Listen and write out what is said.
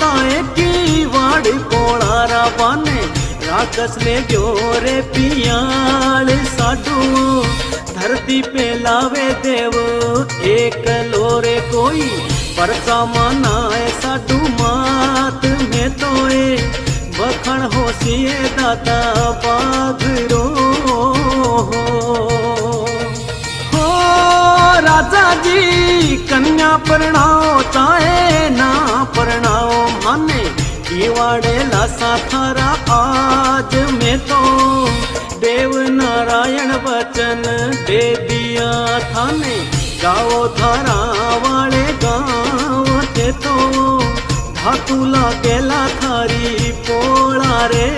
ताए की वाड़ी पोळारा बाने राकस ले गयो रे पियाल साडू धरती पे लावे देव एक लोरे कोई परचा मनाए साडू मात में तोए बखण होशिए दाता बागरो हो राजा जी कन्या परणाओ चाहे ना परणाओ माने दिवाड़े लासा थारा आज में तो देव नारायण वचन दे दिया थाने गाओ थारा वाले गाँव थे तो धातु लागेला थारी पोळा रे।